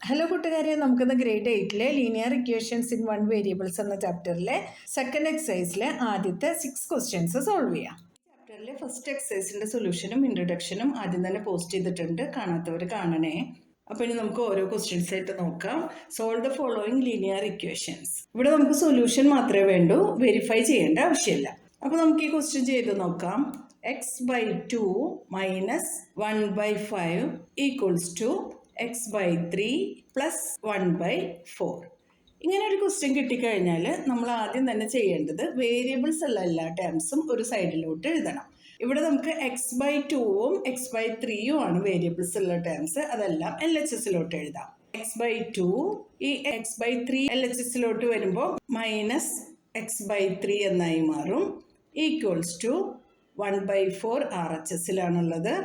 Hello കൂട്ടുകാരെ, നമുക്കിന്ന് grade 8 linear equations in one variables എന്ന ചാപ്റ്ററിലെ സെക്കൻഡ് എക്സസൈസിലെ ആദ്യത്തെ 6 ക്വസ്റ്റ്യൻസ് സോൾവ് ചെയ്യാം. ചാപ്റ്ററിലെ ഫസ്റ്റ് എക്സസൈസിന്റെ സൊല്യൂഷനും ഇൻട്രൊഡക്ഷനും ആദ്യം തന്നെ പോസ്റ്റ് ചെയ്തിട്ടുണ്ട്, കാണാത്തവർ കാണണേ. അപ്പോൾ ഇനി നമുക്ക് ഓരോ ക്വസ്റ്റ്യൻസ് ആയിട്ട് നോക്കാം. Solve the following linear equations. ഇവിടെ നമുക്ക് സൊല്യൂഷൻ മാത്രമേ വേണ്ടൂ, വെരിഫൈ ചെയ്യേണ്ട ആവശ്യമില്ല. അപ്പോൾ നമുക്ക് ഈ ക്വസ്റ്റ്യൻ ചെയ്ത് നോക്കാം. x/2 minus 1/5 equals to x/3 plus 1/4. ഇങ്ങനെ ഒരു ക്വസ്റ്റ്യൻ കിട്ടിക്കഴിഞ്ഞാൽ നമ്മൾ ആദ്യം തന്നെ ചെയ്യേണ്ടത് വേരിയബിൾസ് ഉള്ള എല്ലാ ടേംസും ഒരു സൈഡിലോട്ട് എഴുതണം. ഇവിടെ നമുക്ക് x/2ഉം x/3ഉം ആണ് വേരിയബിൾസ് ഉള്ള ടേംസ്. അതെല്ലാം LHSലോട്ട് എഴുതാം. x/2 ഈ x/3 LHSലോട്ട് വരുമ്പോൾ മൈനസ് x/3 എന്നായി മാറും. ഈക്വൽസ് ടു 1/4 RHSലാണുള്ളത്.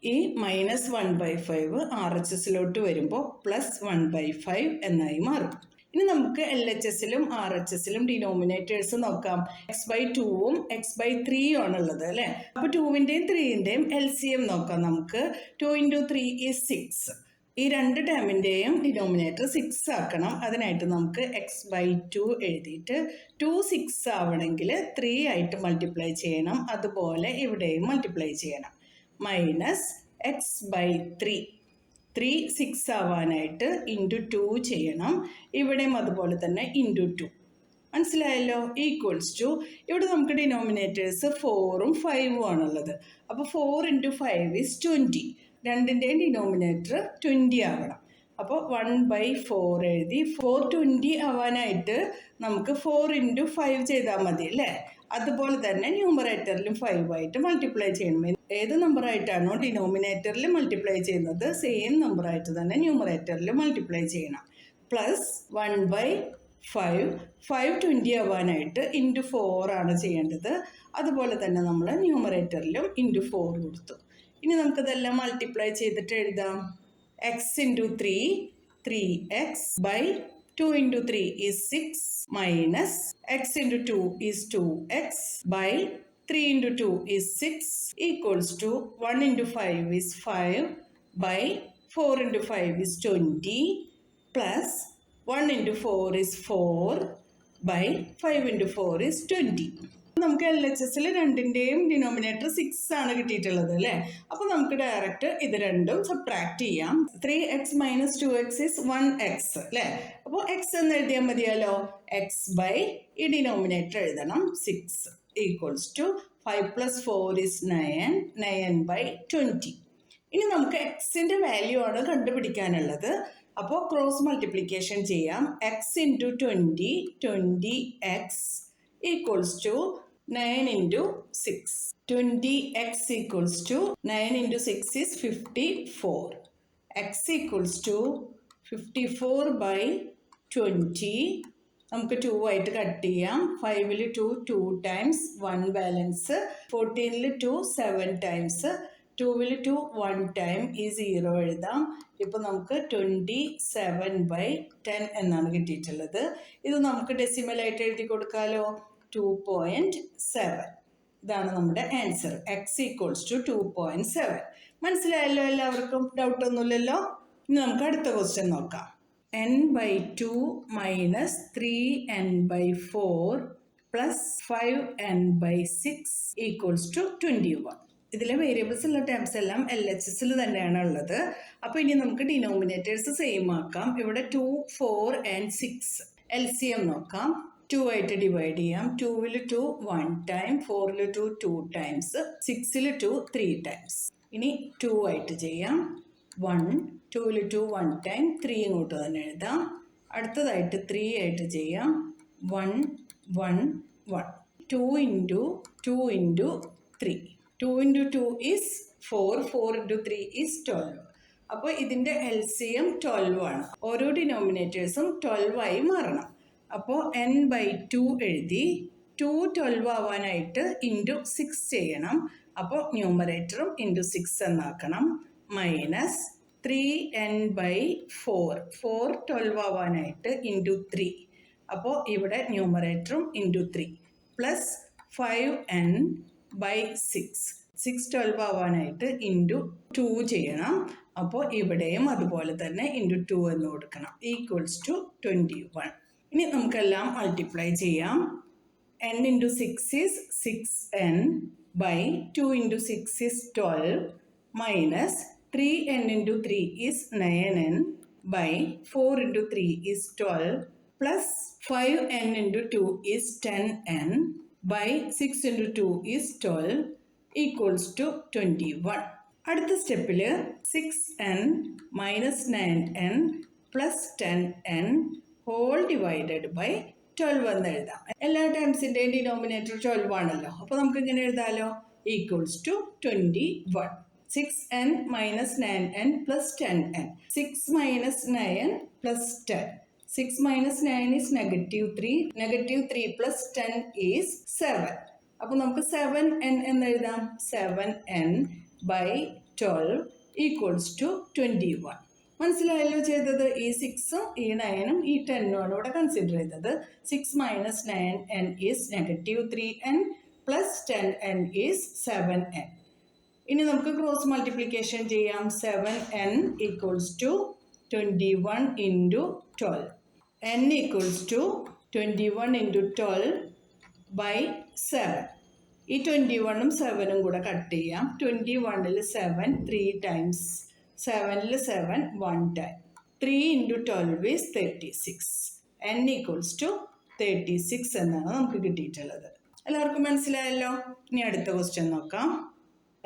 ഈ മൈനസ് 1/5 RHSലോട്ട് വരുമ്പോൾ പ്ലസ് 1/5 എന്നായി മാറും. ഇനി നമുക്ക് LHSലും RHSലും ഡിനോമിനേറ്റേഴ്സ് നോക്കാം. x/2ഉം x/3ഉം ആണുള്ളത് അല്ലേ. അപ്പോൾ 2ന്റെയും 3ന്റെയും LCM നോക്കാം. നമുക്ക് 2 × 3 is 6. ഈ രണ്ട് ടേമിൻ്റെയും ഡിനോമിനേറ്റർ 6 ആക്കണം. അതിനായിട്ട് നമുക്ക് x/2 എഴുതിയിട്ട് 2 6 ആവണമെങ്കിൽ 3 ആയിട്ട് മൾട്ടിപ്ലൈ ചെയ്യണം. അതുപോലെ ഇവിടെയും മൾട്ടിപ്ലൈ ചെയ്യണം. മൈനസ് x/3 3 6 ആവാനായിട്ട് ഇൻറ്റു 2 ചെയ്യണം. ഇവിടെയും അതുപോലെ തന്നെ ഇൻറ്റു 2. മനസ്സിലായല്ലോ. ഈക്വൽസ് ടു ഇവിടെ നമുക്ക് ഡിനോമിനേറ്റേഴ്സ് 4ഉം 5ഉം ആണുള്ളത്. അപ്പോൾ 4 × 5 is 20. രണ്ടിൻ്റെയും ഡിനോമിനേറ്റർ 20 ആവണം. അപ്പോൾ 1/4 എഴുതി. 420 ആവാനായിട്ട് നമുക്ക് 4 × 5 ചെയ്താൽ മതി അല്ലേ. അതുപോലെ തന്നെ ന്യൂമറേറ്ററിലും 5 ആയിട്ട് മൾട്ടിപ്ലൈ ചെയ്യണം. ഏത് നമ്പറായിട്ടാണോ ഡിനോമിനേറ്ററിൽ മൾട്ടിപ്ലൈ ചെയ്യുന്നത് സെയിം നമ്പറായിട്ട് തന്നെ ന്യൂമറേറ്ററിൽ മൾട്ടിപ്ലൈ ചെയ്യണം. പ്ലസ് 1/5 520 ആവാനായിട്ട് ഇൻറ്റു 4 ആണ് ചെയ്യേണ്ടത്. അതുപോലെ തന്നെ നമ്മൾ ന്യൂമറേറ്ററിലും ഇൻറ്റു 4 കൊടുത്തു. ഇനി നമുക്കിതെല്ലാം മൾട്ടിപ്ലൈ ചെയ്തിട്ട് എഴുതാം. x × 3 3x by 2 × 3 is 6 minus x × 2 is 2x by 3 × 2 is 6 equals to 1 × 5 is 5 by 4 × 5 is 20 plus 1 × 4 is 4 by 5 × 4 is 20. നമുക്ക് LHSൽ രണ്ടിൻ്റെയും ഡിനോമിനേറ്റർ 6 ആണ് കിട്ടിയിട്ടുള്ളത് അല്ലേ. അപ്പോൾ നമുക്ക് ഡയറക്റ്റ് ഇത് രണ്ടും സബ്ട്രാക്ട് ചെയ്യാം. 3x - 2x is 1x അല്ലേ. അപ്പോൾ x എന്ന് എഴുതിയാൽ മതിയാലോ. x ബൈ ഈ ഡിനോമിനേറ്റർ എഴുതണം 6 ഈക്വൽസ് ടു 5 + 4 is 9 9/20. ഇനി നമുക്ക് എക്സിൻ്റെ വാല്യൂ ആണ് കണ്ടുപിടിക്കാനുള്ളത്. അപ്പോൾ ക്രോസ് മൾട്ടിപ്ലിക്കേഷൻ ചെയ്യാം. x × 20 20x equals to 9 × 6. 20x equals to 9 × 6 is 54. x equals to 54/20. നമുക്ക് 2 ആയിട്ട് കട്ട് ചെയ്യാം. 5ൽ 2 2 times 1 ബാലൻസ്. 14ൽ 2 7 times. 2ൽ 2 1 time ഈ 0 എഴുതാം. ഇപ്പോൾ നമുക്ക് 27/10 എന്നാണ് കിട്ടിയിട്ടുള്ളത്. ഇത് നമുക്ക് ഡെസിമലായിട്ട് എഴുതി കൊടുക്കാമല്ലോ. 2.7. ഇതാണ് നമ്മുടെ ആൻസർ. x equals to 2.7. മനസ്സിലായല്ലോ എല്ലാവർക്കും? ഡൗട്ടൊന്നുമില്ലല്ലോ. ഇനി നമുക്ക് അടുത്ത ക്വസ്റ്റ്യൻ നോക്കാം. n/2 minus 3n/4 plus 5n/6 equals to 21. ഇതിലെ വേരിയബിൾസ് ഉള്ള ടേംസ് എല്ലാം LHSൽ തന്നെയാണ് ഉള്ളത്. അപ്പോൾ ഇനി നമുക്ക് ഡിനോമിനേറ്റേഴ്സ് സെയിം ആക്കാം. ഇവിടെ 2 4 and 6 LCM നോക്കാം. 2 ആയിട്ട് ഡിവൈഡ് ചെയ്യാം. 2ൽ 2 1 time, 4ൽ 2 2 times, 6ൽ 2 3 times. ഇനി 2 ആയിട്ട് ചെയ്യാം. 1 2ൽ 2 1 time, 3 ഇങ്ങോട്ട് തന്നെ എഴുതാം. അടുത്തതായിട്ട് 3 ആയിട്ട് ചെയ്യാം. 1 1 1. 2 × 2 × 3. 2 × 2 is 4 4 × 3 is 12. അപ്പോൾ ഇതിൻ്റെ LCM 12 ആണ്. ഓരോ ഡിനോമിനേറ്റേഴ്സും 12 ആയി മാറണം. അപ്പോൾ n/2 എഴുതി. 2 12 ആവാനായിട്ട് ഇൻറ്റു 6 ചെയ്യണം. അപ്പോൾ ന്യൂമറേറ്ററും ഇൻറ്റു 6 എന്നാക്കണം. മൈനസ് 3n/4 4 12 ആവാനായിട്ട് ഇൻറ്റു 3. അപ്പോൾ ഇവിടെ ന്യൂമറേറ്ററും ഇൻറ്റു 3 പ്ലസ് 5n/6. 612 ആവാനായിട്ട് ഇൻറ്റു 2 ചെയ്യണം. അപ്പോൾ ഇവിടെയും അതുപോലെ തന്നെ ഇൻറ്റു 2 എന്ന് കൊടുക്കണം. Equals to 21. ഇനി നമുക്കെല്ലാം മൾട്ടിപ്ലൈ ചെയ്യാം. n into 6 is 6n by 2 into 6 is 12 minus 3n into 3 is 9n by 4 into 3 is 12 plus 5n into 2 is 10n by 6 into 2 is 12 equals to 21. അടുത്ത സ്റ്റെപ്പിൽ 6n minus 9n plus 10n whole divided by 12 എന്ന് എഴുതാം. എല്ലാ ടേംസിൻ്റെയും denominator 12 ആണല്ലോ. അപ്പോൾ നമുക്ക് ഇങ്ങനെ എഴുതാമല്ലോ, equals to 21. 6n minus 9n plus 10n. 6 minus 9 plus 10. 6 minus 9 is -3. -3 plus 10 is 7. അപ്പോൾ നമുക്ക് 7n എന്ന് എഴുതാം. 7n by 12 equals to 21. മനസ്സിലായല്ലോ ചെയ്തത്? ഈ 6ഉം ഈ 9ഉം ഈ 10ഉം ആണ് ഇവിടെ കൺസിഡർ ചെയ്തത്. 6 minus 9n is -3n plus 10n is 7n. ഇനി നമുക്ക് ക്രോസ് മൾട്ടിപ്ലിക്കേഷൻ ചെയ്യാം. 7n equals to 21 into 12. n equals to 21 into 12 by 7. ഈ 21ഉം 7ഉം കൂടെ കട്ട് ചെയ്യാം. 21ൽ 7 3 times. 7ൽ 7 1 time. 3 into 12 is 36. n equals to 36 എന്നാണ് നമുക്ക് കിട്ടിയിട്ടുള്ളത്. എല്ലാവർക്കും മനസ്സിലായല്ലോ? ഇനി അടുത്ത ക്വസ്റ്റ്യൻ നോക്കാം.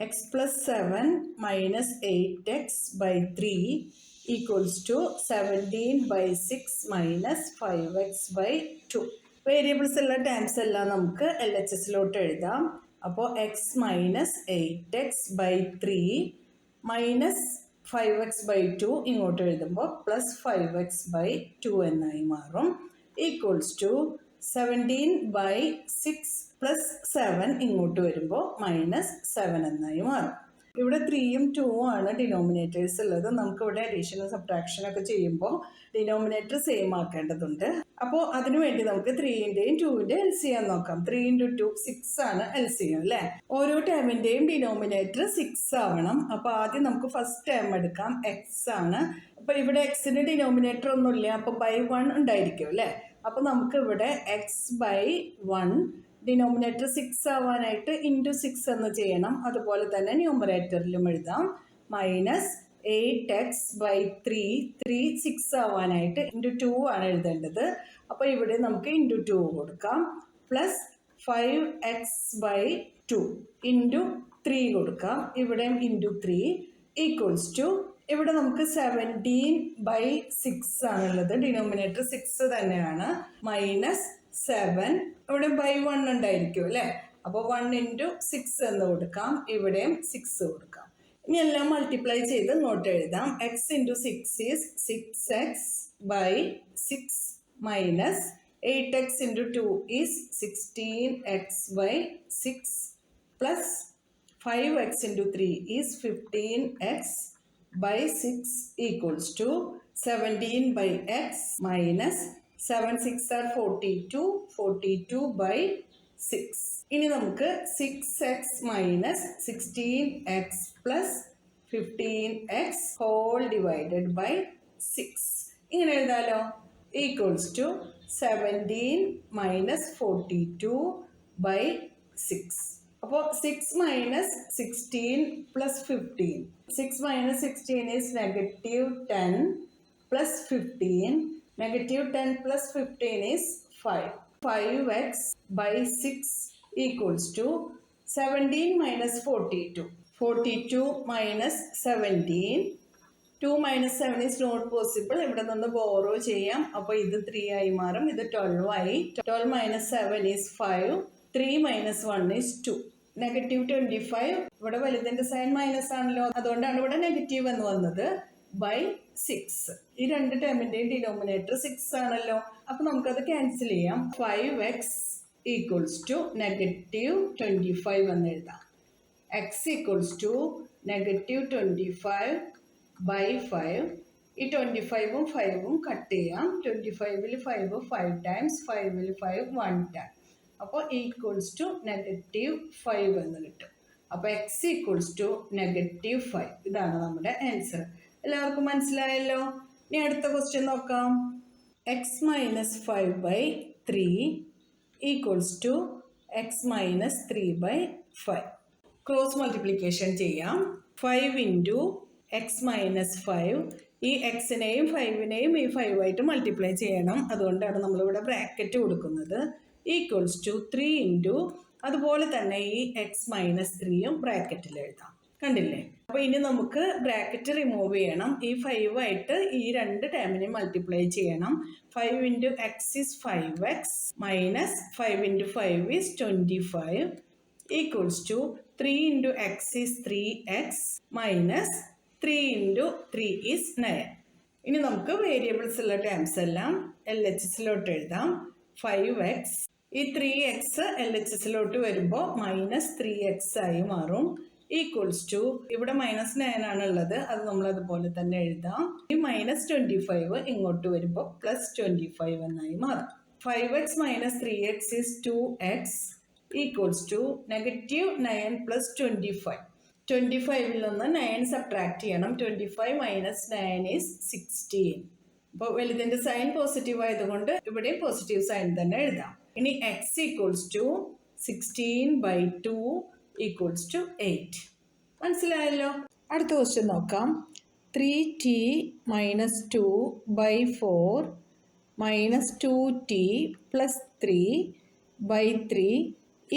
x plus 7 minus 8x by 3 equals to 17 by 6 minus 5x by 2. Variables ഉള്ള ടേംസ് എല്ലാം നമുക്ക് LHSലോട്ട് എഴുതാം. അപ്പോൾ x minus 8x by 3 minus 5x by 2 ഇങ്ങോട്ട് എഴുതുമ്പോൾ പ്ലസ് 5x by 2 എന്നായി മാറും. ഈക്വൽസ് ടു 17 by 6 പ്ലസ് 7 ഇങ്ങോട്ട് വരുമ്പോൾ മൈനസ് 7 എന്നായി മാറും. ഇവിടെ 3ഉം 2ഉം ആണ് ഡിനോമിനേറ്റേഴ്സ് ഉള്ളത്. നമുക്കിവിടെ അഡീഷനും സബ്ട്രാക്ഷനൊക്കെ ചെയ്യുമ്പോൾ ഡിനോമിനേറ്റർ സെയിം ആക്കേണ്ടതുണ്ട്. അപ്പോൾ അതിനുവേണ്ടി നമുക്ക് 3ൻ്റെയും 2ൻ്റെയും LCM നോക്കാം. 3 into 2 6 ആണ് LCM അല്ലേ? ഓരോ ടേമിൻ്റെയും ഡിനോമിനേറ്റർ 6 ആവണം. അപ്പോൾ ആദ്യം നമുക്ക് ഫസ്റ്റ് ടേം എടുക്കാം. x ആണ്. അപ്പോൾ ഇവിടെ എക്സിൻ്റെ ഡിനോമിനേറ്റർ ഒന്നുമില്ല. അപ്പോൾ ബൈ 1 ഉണ്ടായിരിക്കും അല്ലേ? അപ്പോൾ നമുക്ക് ഇവിടെ x by 1 ഡിനോമിനേറ്റർ 6 ആവാനായിട്ട് ഇൻറ്റു 6 എന്ന് ചെയ്യണം. അതുപോലെ തന്നെ ന്യൂമറേറ്ററിലും എഴുതാം. മൈനസ് 8x by 3 6 ആവാനായിട്ട് ഇൻറ്റു 2 ആണ് എഴുതേണ്ടത്. അപ്പോൾ ഇവിടെ നമുക്ക് ഇൻറ്റു 2 കൊടുക്കാം. പ്ലസ് 5x by 2 ഇൻറ്റു 3 കൊടുക്കാം. ഇവിടെയും ഇൻറ്റു 3 ഈക്വൽസ് ടു ഇവിടെ നമുക്ക് 17 by 6 ആണുള്ളത്. ഡിനോമിനേറ്റർ 6 തന്നെയാണ്. മൈനസ് 7 ഇവിടെ ബൈ 1 ഉണ്ടായിരിക്കും അല്ലേ? അപ്പോൾ 1 into 6 എന്ന് കൊടുക്കാം. ഇവിടെയും 6 കൊടുക്കാം. ഇനി എല്ലാം മൾട്ടിപ്ലൈ ചെയ്ത് ഇങ്ങോട്ട് എഴുതാം. x into 6 is 6x by 6 minus 8x into 2 is 16x by 6 plus 5x into 3 is 15x by 6 equals to 17 by x minus 7 6 are 42 by 6. ഇനി നമുക്ക് 6x minus 16x plus 15x whole divided by 6 ഇങ്ങനെ എഴുതാലോ. Equals to 17 minus 42 by 6. അപ്പോൾ 6 minus 16 plus 15. 6 minus 16 is -10 plus 15. -10 plus 15 is 5. 5x by 6 equals to 17 minus 42. 42 minus 17. 2 minus 7 is not possible. ഇവിടെ നിന്ന് borrow ചെയ്യാം. അപ്പോൾ ഇത് 3 ആയി മാറും. ഇത് 12 ആയി. 12 minus 7 is 5. 3 minus 1 is 2. -25. ഇവിടെ വലുതിൻ്റെ സൈൻ മൈനസ് ആണല്ലോ. അതുകൊണ്ടാണ് ഇവിടെ നെഗറ്റീവ് എന്ന് വന്നത്. ബൈ 6. ഈ രണ്ട് ടേമിൻ്റെയും ഡിനോമിനേറ്റർ 6 ആണല്ലോ. അപ്പോൾ നമുക്കത് ക്യാൻസൽ ചെയ്യാം. 5x ഈക്വൽസ് ടു -25 എന്ന് എഴുതാം. x equals to -25 by 5. ഈ 25ഉം 5ഉം കട്ട് ചെയ്യാം. 25ൽ 5 5 times, 5ൽ 5 1 time. അപ്പോൾ ഈക്വൽസ് ടു -5 എന്ന് കിട്ടും. അപ്പോൾ എക്സ് ഈക്വൽസ് ടു -5. ഇതാണ് നമ്മുടെ ആൻസർ. എല്ലാവർക്കും മനസ്സിലായല്ലോ. ഇനി അടുത്ത ക്വസ്റ്റ്യൻ നോക്കാം. X minus 5/3 equals to X minus 3/5. Cross multiplication ചെയ്യാം. 5 ഇൻറ്റു എക്സ് മൈനസ് 5. ഈ എക്സിനെയും 5നെയും ഈ 5 ആയിട്ട് മൾട്ടിപ്ലൈ ചെയ്യണം. അതുകൊണ്ടാണ് നമ്മളിവിടെ ബ്രാക്കറ്റ് കൊടുക്കുന്നത്. ഈക്വൽസ് ടു 3 ഇൻറ്റു അതുപോലെ തന്നെ ഈ എക്സ് മൈനസ് 3യും ബ്രാക്കറ്റിൽ എഴുതാം. കണ്ടില്ലേ? അപ്പോൾ ഇനി നമുക്ക് ബ്രാക്കറ്റ് റിമൂവ് ചെയ്യണം. ഈ 5 ആയിട്ട് ഈ രണ്ട് ടേമിനെ മൾട്ടിപ്ലൈ ചെയ്യണം. 5 into X is 5x minus 5 into 5 is 25 equals to 3 into X is 3x minus 3 into 3 is 9. ഇനി നമുക്ക് വേരിയബിൾസ് ഉള്ള ടേംസ് എല്ലാം LHSലോട്ട് എഴുതാം. 5x, ഈ 3x LHSലോട്ട് വരുമ്പോൾ മൈനസ് 3x ആയി മാറും. ഈക്വൽസ് ടു ഇവിടെ -9 ആണുള്ളത്, അത് നമ്മൾ അതുപോലെ തന്നെ എഴുതാം. ഈ -25 ഇങ്ങോട്ട് വരുമ്പോൾ +25 എന്നായി മാറും. 5x minus 3x is 2x equals to -9 + 25. 25ൽ നിന്ന് 9 സബ്ട്രാക്ട് ചെയ്യണം. 25 മൈനസ് 9 ഈസ് 16. അപ്പോൾ വലുതിൻ്റെ സൈൻ പോസിറ്റീവ് ആയതുകൊണ്ട് ഇവിടെ പോസിറ്റീവ് സൈൻ തന്നെ എഴുതാം. ഇനി X equals to 16/2 equals to 8. മനസ്സിലായല്ലോ. അടുത്ത ക്വസ്റ്റ്യൻ നോക്കാം. 3t minus 2/4 minus 2t plus 3/3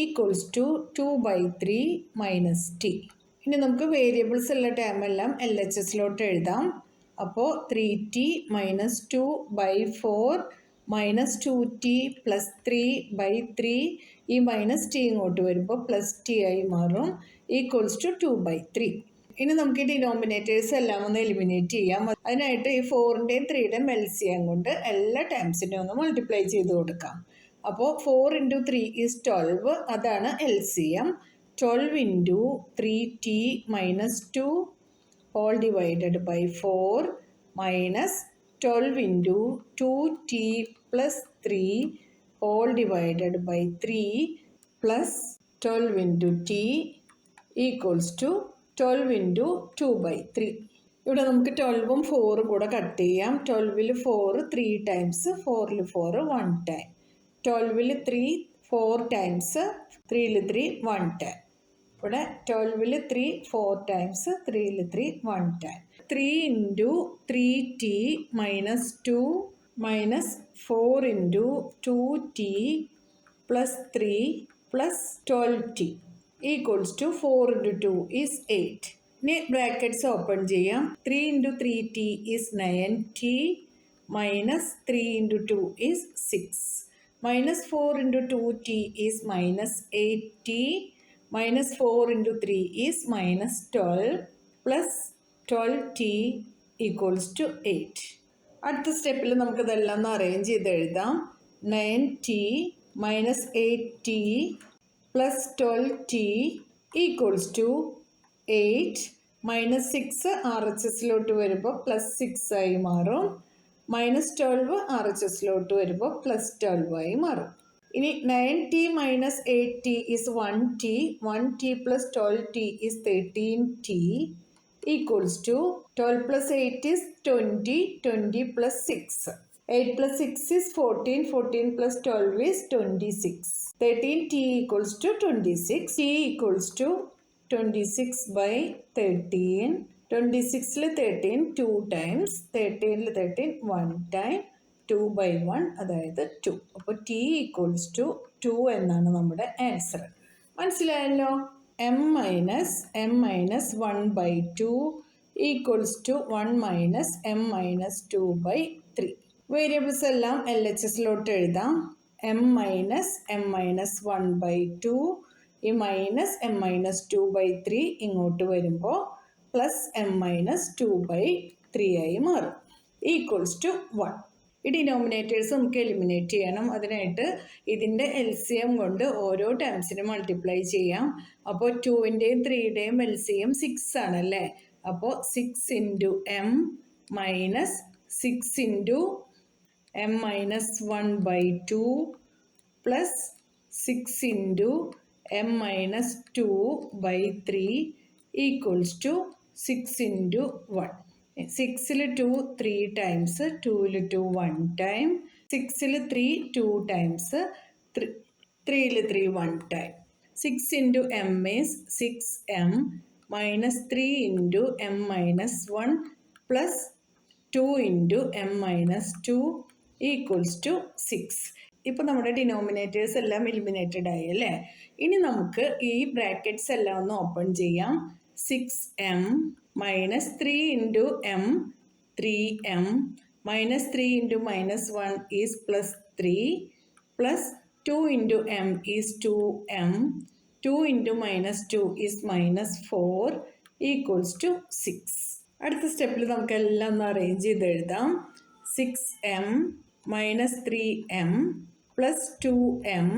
equals to 2/3 minus t. ഇനി നമുക്ക് വേരിയബിൾസ് ഉള്ള ടേം എല്ലാം LHSലോട്ട് എഴുതാം. അപ്പോൾ 3t minus 2/4 minus 2t plus 3/3, ഈ മൈനസ് ടി ഇങ്ങോട്ട് വരുമ്പോൾ പ്ലസ് ടി ആയി മാറും. Equals to 2/3. ഇനി നമുക്ക് ഈ ഡിനോമിനേറ്റേഴ്സ് എല്ലാം ഒന്ന് എലിമിനേറ്റ് ചെയ്യാം. അതിനായിട്ട് ഈ 4ൻ്റെയും 3യുടെയും LCM കൊണ്ട് എല്ലാ ടേംസിനെയും ഒന്ന് മൾട്ടിപ്ലൈ ചെയ്ത് കൊടുക്കാം. അപ്പോൾ 4 ഇൻറ്റു 3 ഈസ് 12, അതാണ് LCM. 12 into 3t minus 2 whole divided by 4 minus 12 into 2t plus 3 whole divided by 3 plus 12 into t equals to 12 into 2/3. ഇവിടെ നമുക്ക് 12ഉം 4ഉം കൂടെ കട്ട് ചെയ്യാം. 12ൽ 4 3 ടൈംസ്, 4ൽ 4 1 ടൈം. 12ൽ 3 4 ടൈംസ്, 3ൽ 3 1 ടൈം. ഇവിടെ 12ൽ 3 4 ടൈംസ്, 3ൽ 3 1 time. 3 into 3t minus 2 minus 4 into 2t plus 3 plus 12t equals to 4 into 2 is 8. ഇനി ബ്രാക്കറ്റ്സ് ഓപ്പൺ ചെയ്യാം. 3 into 3t is 9t minus 3 into 2 is 6. Minus 4 into 2t is minus 8t minus 4 into 3 is minus 12 plus 12t equals to 8. അടുത്ത സ്റ്റെപ്പിൽ നമുക്കിതെല്ലാം ഒന്ന് arrange ചെയ്ത് എഴുതാം. 9t minus 8t plus 12t equals to 8. Minus 6 RHSലോട്ട് വരുമ്പോൾ plus 6 ആയി മാറും. മൈനസ് 12 RHSലോട്ട് വരുമ്പോൾ പ്ലസ് 12 ആയി മാറും. ഇനി 9t minus 8t is 1t. 1t plus 12t is 13t equals to 12 plus 8 is 20. 20 plus 6. 8 plus 6 is 14. 14 plus 12 is 26. 13t equals to 26. t equals to 26/13. 26ൽ 13 2 times, 13ൽ 13 1 ടൈം, 2/1 അതായത് 2. അപ്പോൾ t ഈക്വൽസ് ടു 2 എന്നാണ് നമ്മുടെ answer. മനസ്സിലായല്ലോ. m minus 1/2 equals to 1 minus m minus 2/3. Variables എല്ലാം LHSലോട്ട് എഴുതാം. m മൈനസ് 1/2, ഈ മൈനസ് m മൈനസ് 2/3 ഇങ്ങോട്ട് വരുമ്പോൾ പ്ലസ് m മൈനസ് 2/3 ആയി മാറും. Equals to 1. ഈ ഡിനോമിനേറ്റേഴ്സ് നമുക്ക് എലിമിനേറ്റ് ചെയ്യണം. അതിനായിട്ട് ഇതിൻ്റെ LCM കൊണ്ട് ഓരോ ടേംസിനും മൾട്ടിപ്ലൈ ചെയ്യാം. അപ്പോൾ 2ൻ്റെയും 3യുടെയും LCM 6 ആണല്ലേ. അപ്പോൾ 6 into m minus 6 into m minus 1/2 plus 6 into m minus 2/3 equals to 6 into 1. 6ൽ 2 3 times, 2ൽ 2 1 time, 6ൽ 3 2 times, 3ൽ 3 1 time. 6 into m is 6m minus 3 into m minus 1 plus 2 into m minus 2 equals to 6. ഇപ്പോൾ നമ്മുടെ denominators എല്ലാം eliminated ആയി അല്ലേ? ഇനി നമുക്ക് ഈ brackets എല്ലാം ഒന്ന് ഓപ്പൺ ചെയ്യാം. 6m minus 3 into m 3m minus 3 into minus 1 is plus 3 plus 2 into m is 2m 2 into minus 2 is minus 4 equals to 6. അടുത്ത സ്റ്റെപ്പിൽ നമുക്ക് എല്ലാം ഒന്ന് അറേഞ്ച് ചെയ്ത് എഴുതാം. 6m minus 3m plus 2m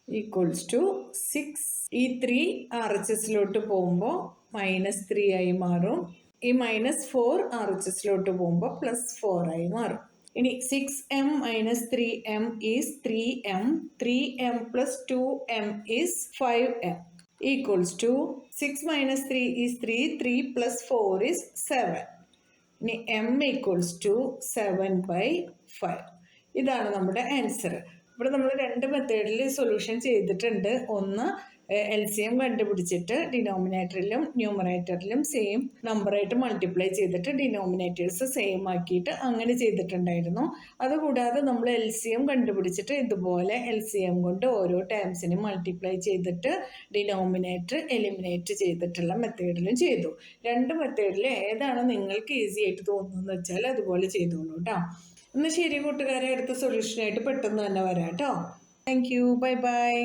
equals to 6. ഈ 3 RHSലോട്ട് പോകുമ്പോൾ -3 ആയി മാറും. ഈ -4 RHSലോട്ട് പോകുമ്പോൾ +4 ആയി മാറും. ഇനി 6m minus 3m is 3m 3m plus 2m is 5m equals to 6 minus 3 is 3 3 plus 4 is 7. ഇനി m ഈക്വൽസ് ടു 7/5. ഇതാണ് നമ്മുടെ ആൻസർ. ഇവിടെ നമ്മൾ രണ്ട് മെത്തേഡിൽ സൊല്യൂഷൻ ചെയ്തിട്ടുണ്ട്. ഒന്ന് LCM കണ്ടുപിടിച്ചിട്ട് ഡിനോമിനേറ്ററിലും ന്യൂമറേറ്ററിലും സെയിം നമ്പറായിട്ട് മൾട്ടിപ്ലൈ ചെയ്തിട്ട് ഡിനോമിനേറ്റേഴ്സ് സെയിം ആക്കിയിട്ട് അങ്ങനെ ചെയ്തിട്ടുണ്ടായിരുന്നു. അതുകൂടാതെ നമ്മൾ LCM കണ്ടുപിടിച്ചിട്ട് ഇതുപോലെ LCM കൊണ്ട് ഓരോ ടേംസിനും മൾട്ടിപ്ലൈ ചെയ്തിട്ട് ഡിനോമിനേറ്റർ എലിമിനേറ്റ് ചെയ്തിട്ടുള്ള മെത്തേഡിലും ചെയ്തു. രണ്ട് മെത്തേഡിൽ ഏതാണ് നിങ്ങൾക്ക് ഈസി ആയിട്ട് തോന്നുന്നതെന്ന് വെച്ചാൽ അതുപോലെ ചെയ്തോളൂ കേട്ടോ. എന്നാൽ ശരി കൂട്ടുകാരെ, അടുത്ത സൊല്യൂഷനായിട്ട് പെട്ടെന്ന് തന്നെ വരാം കേട്ടോ. Thank you. Bye bye.